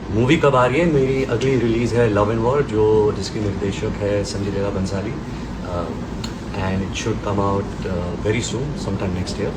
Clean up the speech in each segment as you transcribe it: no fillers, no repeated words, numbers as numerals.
Movie कब आ रही है? मेरी अगली रिलीज़ है लव एंड वॉर, जो जिसकी निर्देशक है Sanjay Leela Bhansali, and it should come out very soon, sometime next year.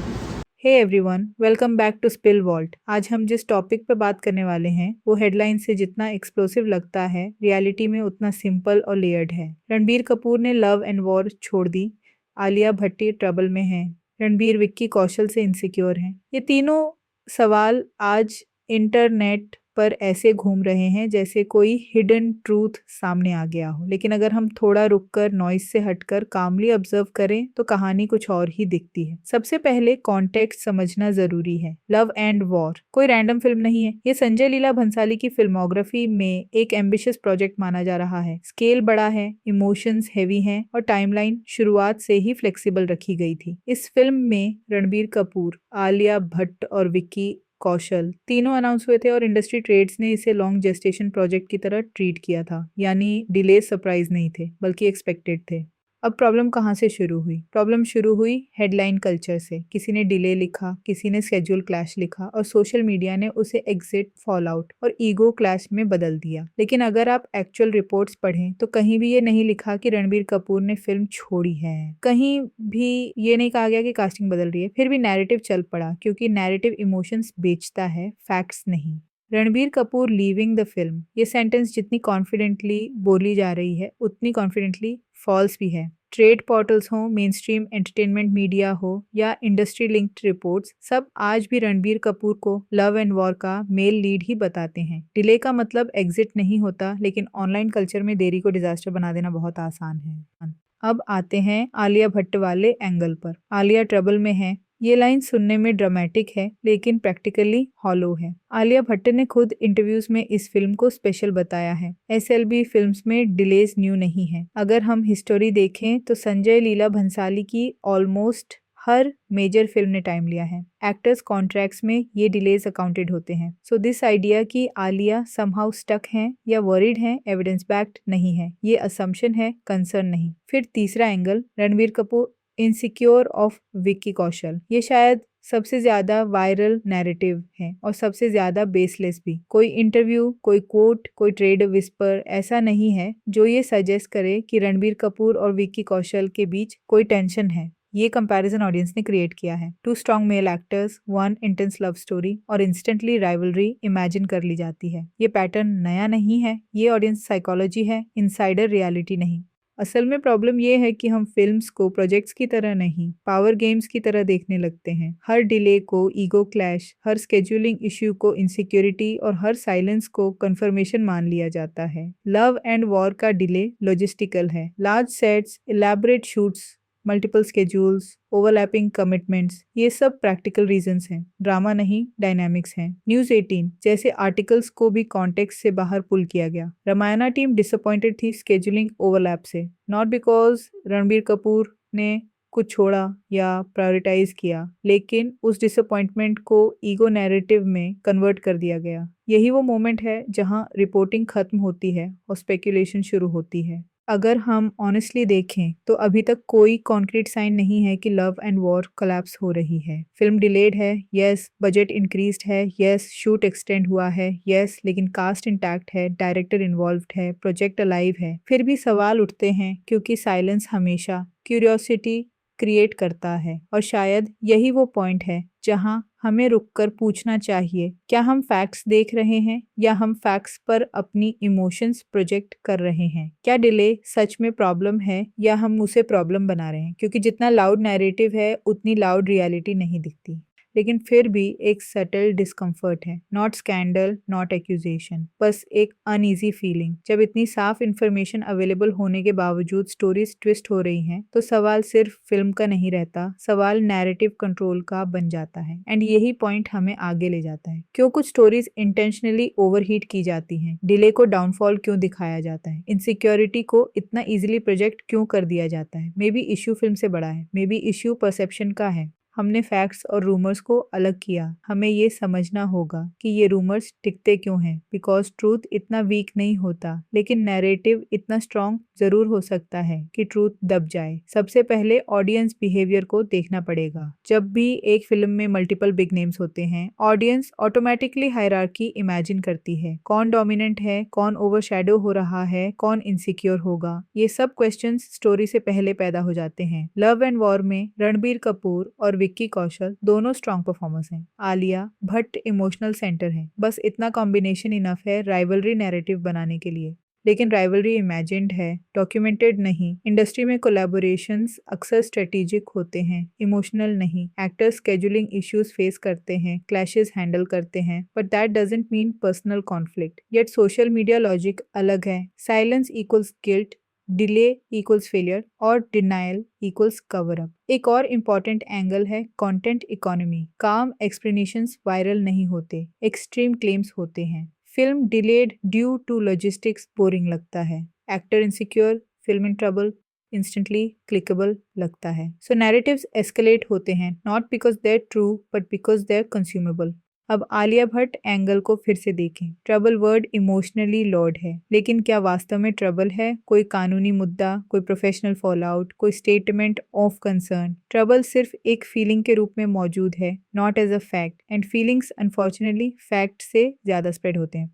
Hey everyone, welcome back to Spill Vault. आज हम जिस टॉपिक पर बात करने वाले हैं वो हेडलाइन से जितना एक्सप्लोसिव लगता है, रियलिटी में उतना सिंपल और लेयर्ड है। रणबीर कपूर ने लव एंड वॉर छोड़ दी, आलिया भट्टी ट्रबल में है, रणबीर विक्की कौशल से इनसिक्योर हैं। ये तीनों सवाल आज इंटरनेट पर ऐसे घूम रहे हैं जैसे कोई हिडन ट्रूथ सामने आ गया हो। लेकिन अगर हम थोड़ा रुककर नॉइज से हटकर कामली ऑब्जर्व करें तो कहानी कुछ और ही दिखती है। सबसे पहले कॉन्टेक्स्ट समझना जरूरी है। लव एंड वॉर कोई रैंडम फिल्म नहीं है। ये संजय लीला भंसाली की फिल्मोग्राफी में एक एम्बिशियस प्रोजेक्ट माना जा रहा है। स्केल बड़ा है, इमोशंस हैवी हैं और टाइमलाइन शुरुआत से ही फ्लेक्सिबल रखी गई थी। इस फिल्म में रणबीर कपूर, आलिया भट्ट और विक्की कौशल तीनों अनाउंस हुए थे और इंडस्ट्री ट्रेड्स ने इसे लॉन्ग जेस्टेशन प्रोजेक्ट की तरह ट्रीट किया था। यानी डिले सरप्राइज नहीं थे बल्कि एक्सपेक्टेड थे। अब प्रॉब्लम कहाँ से शुरू हुई? प्रॉब्लम शुरू हुई हेडलाइन कल्चर से। किसी ने डिले लिखा, किसी ने शेड्यूल क्लैश लिखा और सोशल मीडिया ने उसे एग्जिट, फॉल आउट और ईगो क्लैश में बदल दिया। लेकिन अगर आप एक्चुअल रिपोर्ट्स पढ़ें तो कहीं भी ये नहीं लिखा कि रणबीर कपूर ने फिल्म छोड़ी है। कहीं भी ये नहीं कहा गया कि कास्टिंग बदल रही है। फिर भी नैरेटिव चल पड़ा क्योंकि नैरेटिव इमोशंस बेचता है, फैक्ट्स नहीं। Ranbir Kapoor leaving the film, ये सेंटेंस जितनी कॉन्फिडेंटली बोली जा रही है उतनी कॉन्फिडेंटली फॉल्स भी है। ट्रेड पोर्टल्स हो, मेन स्ट्रीम एंटरटेनमेंट मीडिया हो या इंडस्ट्री लिंक्ड रिपोर्ट्स, सब आज भी रणबीर कपूर को लव एंड वॉर का मेल लीड ही बताते हैं। डिले का मतलब एग्जिट नहीं होता, लेकिन ऑनलाइन कल्चर में देरी को डिजास्टर बना देना बहुत आसान है। अब आते हैं आलिया भट्ट वाले एंगल पर। आलिया ट्रबल में है, ये लाइन सुनने में ड्रामेटिक है लेकिन प्रैक्टिकली हॉलो है। आलिया भट्ट ने खुद इंटरव्यूज में इस फिल्म को स्पेशल बताया है। एसएलबी फिल्म्स में डिलेज न्यू नहीं है। अगर हम हिस्टोरी देखें तो संजय लीला भंसाली की ऑलमोस्ट हर मेजर फिल्म ने टाइम लिया है। एक्टर्स कॉन्ट्रैक्ट्स में ये डिलेज अकाउंटेड होते हैं। सो दिस आइडिया कि आलिया समहाउ स्टक हैं या वरीड हैं, एविडेंस बैक्ड नहीं है। ये असम्पशन है, कंसर्न नहीं। फिर तीसरा angle, Ranbir Kapoor insecure of Vicky Kaushal. ये शायद सबसे ज्यादा वायरल नैरेटिव है और सबसे ज्यादा बेसलेस भी। कोई इंटरव्यू, कोई कोट, कोई ट्रेड विस्पर ऐसा नहीं है जो ये सजेस्ट करे कि रणबीर कपूर और विक्की कौशल के बीच कोई टेंशन है। ये कंपैरिजन ऑडियंस ने क्रिएट किया है। Two strong male actors, one intense love story और इंस्टेंटली राइवलरी इमेजिन कर ली जाती है। ये पैटर्न नया नहीं है, ये ऑडियंस साइकोलॉजी है, इनसाइडर रियलिटी नहीं। असल में प्रॉब्लम ये है कि हम फिल्म्स को प्रोजेक्ट्स की तरह नहीं, पावर गेम्स की तरह देखने लगते हैं। हर डिले को ईगो क्लैश, हर स्केड्यूलिंग इश्यू को इनसिक्योरिटी और हर साइलेंस को कंफर्मेशन मान लिया जाता है। लव एंड वॉर का डिले लॉजिस्टिकल है। Large sets, elaborate shoots, multiple schedules, overlapping commitments, ये सब प्रैक्टिकल रीजंस हैं, ड्रामा नहीं, डायनामिक्स हैं। न्यूज 18 जैसे आर्टिकल्स को भी कॉन्टेक्स्ट से बाहर पुल किया गया। रामायणा टीम डिसअपॉइंटेड थी स्केड्यूलिंग ओवरलैप से, नॉट बिकॉज रणबीर कपूर ने कुछ छोड़ा या प्रायोरिटाइज किया, लेकिन उस डिसअपॉइंटमेंट को ईगो नैरेटिव में कन्वर्ट कर दिया गया। यही वो मोमेंट है जहां रिपोर्टिंग खत्म होती है और स्पेकुलेशन शुरू होती है। अगर हम ऑनेस्टली देखें तो अभी तक कोई कॉन्क्रीट साइन नहीं है कि लव एंड वॉर कोलैप्स हो रही है। फिल्म डिलेड है, यस, बजट इंक्रीज्ड है, यस, शूट एक्सटेंड हुआ है, यस, लेकिन कास्ट इंटैक्ट है, डायरेक्टर इन्वॉल्व्ड है, प्रोजेक्ट अलाइव है। फिर भी सवाल उठते हैं क्योंकि साइलेंस हमेशा क्यूरियोसिटी क्रिएट करता है और शायद यही वो पॉइंट है जहां हमें रुककर पूछना चाहिए, क्या हम फैक्ट्स देख रहे हैं या हम फैक्ट्स पर अपनी इमोशंस प्रोजेक्ट कर रहे हैं? क्या डिले सच में प्रॉब्लम है या हम उसे प्रॉब्लम बना रहे हैं? क्योंकि जितना लाउड नैरेटिव है उतनी लाउड रियलिटी नहीं दिखती। लेकिन फिर भी एक सटल डिस्कम्फर्ट है, नॉट स्कैंडल, नॉट एक्यूजेशन, बस एक अनईजी फीलिंग। जब इतनी साफ इंफॉर्मेशन अवेलेबल होने के बावजूद स्टोरीज ट्विस्ट हो रही हैं, तो सवाल सिर्फ फिल्म का नहीं रहता, सवाल नैरेटिव कंट्रोल का बन जाता है। एंड यही पॉइंट हमें आगे ले जाता है। क्यों कुछ स्टोरीज इंटेंशनली ओवरहीट की जाती हैं? डिले को डाउनफॉल क्यों दिखाया जाता है? इनसिक्योरिटी को इतना इजिली प्रोजेक्ट क्यों कर दिया जाता है? मे बी इश्यू फिल्म से बड़ा है, मे बी इश्यू परसेप्शन का है। हमने फैक्ट्स और रूमर्स को अलग किया। हमें ये समझना होगा कि ये रूमर्स टिकते क्यों हैं, बिकॉज ट्रूथ इतना वीक नहीं होता, लेकिन नैरेटिव इतना स्ट्रॉन्ग जरूर हो सकता है कि ट्रूथ दब जाए। सबसे पहले ऑडियंस बिहेवियर को देखना पड़ेगा। जब भी एक फिल्म में मल्टीपल बिग नेम्स होते हैं, ऑडियंस ऑटोमेटिकली हायरार्की इमेजिन करती है। कौन डोमिनेंट है, कौन ओवरशैडो हो रहा है, कौन इनसिक्योर होगा, ये सब क्वेश्चंस स्टोरी से पहले पैदा हो जाते हैं। लव एंड वॉर में रणबीर कपूर और विक्की कौशल दोनों स्ट्रॉन्ग परफॉर्मर्स हैं। आलिया भट्ट इमोशनल सेंटर है। बस इतना कॉम्बिनेशन इनफ है राइवलरी नैरेटिव बनाने के लिए। लेकिन राइवलरी इमेजिन्ड है, डॉक्यूमेंटेड नहीं। इंडस्ट्री में कोलैबोरेशंस अक्सर स्ट्रेटेजिक होते हैं, इमोशनल नहीं। एक्टर्स स्केड्यूलिंग इश्यूज फेस करते हैं, क्लैशेस हैंडल करते हैं, but that doesn't mean personal conflict. Yet social media logic अलग है। Silence equals guilt, delay equals failure और डिनायल इक्वल्स कवर अप। एक और इम्पॉर्टेंट एंगल है content economy. Calm explanations viral नहीं होते, एक्सट्रीम क्लेम्स होते हैं। Film delayed due to logistics boring लगता है। Actor insecure, film in trouble instantly clickable लगता है। सो नैरेटिव्स एस्केलेट होते हैं, not because they are true but because they are consumable. अब आलिया भट्ट एंगल को फिर से देखें। ट्रबल वर्ड इमोशनली लॉर्ड है, लेकिन क्या वास्तव में ट्रबल है? कोई कानूनी मुद्दा, कोई प्रोफेशनल फॉलआउट, कोई स्टेटमेंट ऑफ कंसर्न? ट्रबल सिर्फ एक फीलिंग के रूप में मौजूद है, not as a fact, and feelings unfortunately fact से ज्यादा स्प्रेड होते हैं।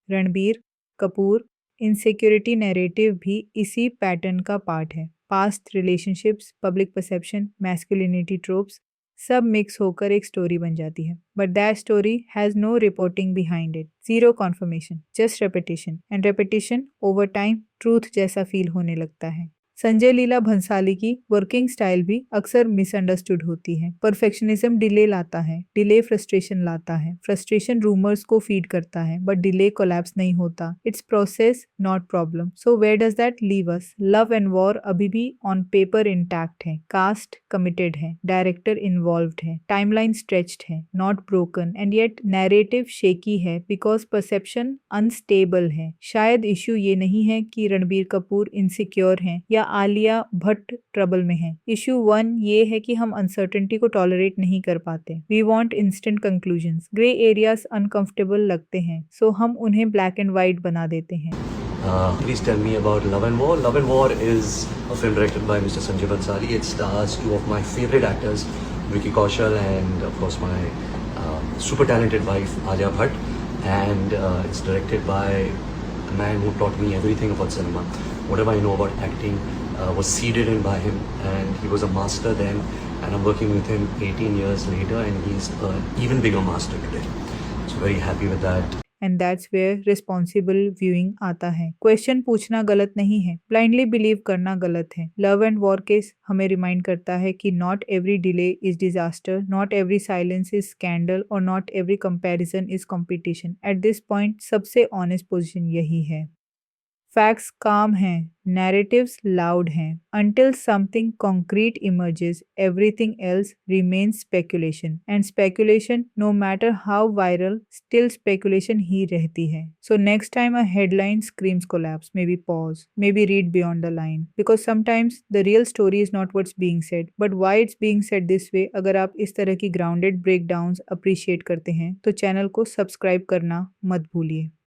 रणबीर कपूर इनसिक्योरिटी नैरेटिव भी इसी पैटर्न का पार्ट है। Past relationships, public perception, masculinity tropes सब मिक्स होकर एक स्टोरी बन जाती है। But that story has no reporting behind it, zero confirmation, just repetition, and repetition over time truth जैसा फील होने लगता है। संजय लीला भंसाली की वर्किंग स्टाइल भी अक्सर मिसअंडरस्टूड होती है। परफेक्शनिज्म डिले लाता है, डिले फ्रस्ट्रेशन लाता है, फ्रस्ट्रेशन रूमर्स को फीड करता है, बट डिले कोलैप्स नहीं होता। It's process not problem. So where does that leave us? Love and war अभी भी ऑन पेपर इंटैक्ट है, कास्ट कमिटेड है, डायरेक्टर इन्वॉल्व्ड है, टाइमलाइन स्ट्रेच्ड है, not broken, and yet narrative shaky है because perception unstable है। शायद issue ये नहीं है कि रणबीर कपूर इनसिक्योर हैं या आलिया भट्ट ट्रबल में है। इश्यू 1 ये है कि हम अनसर्टेनिटी को टॉलरेट नहीं कर पाते। We want instant conclusions. Gray areas uncomfortable लगते हैं, सो हम उन्हें ब्लैक एंड व्हाइट बना देते हैं। Please tell me about Love and War. Love and War is a film directed by Mr. Sanjay Bansali. It stars two of my favorite actors, Vicky Kaushal and of course my super talented wife Alia Bhatt. And it's directed by a man who taught me everything about cinema. Whatever I know about acting was seeded in by him, and he was a master then. And I'm working with him 18 years later, and he's an even bigger master today. So very happy with that. And that's where responsible viewing आता है। Question पूछना गलत नहीं है, blindly believe करना गलत है। Love and war case हमें रिमाइंड करता है कि not every delay is disaster, not every silence is scandal, और not every comparison is competition. At this point सबसे ऑनेस्ट पोजीशन यही है। फैक्ट्स काम हैं, नैरेटिव्स लाउड हैं। Until something concrete emerges, everything else remains speculation. And speculation, no matter how viral, still speculation ही रहती है. So next time a headline screams collapse, maybe pause, maybe read beyond the line. Because sometimes the real story is not what's being said, but why it's being said this way. अगर आप इस तरह की grounded breakdowns appreciate करते हैं, तो channel को subscribe करना मत भूलिए।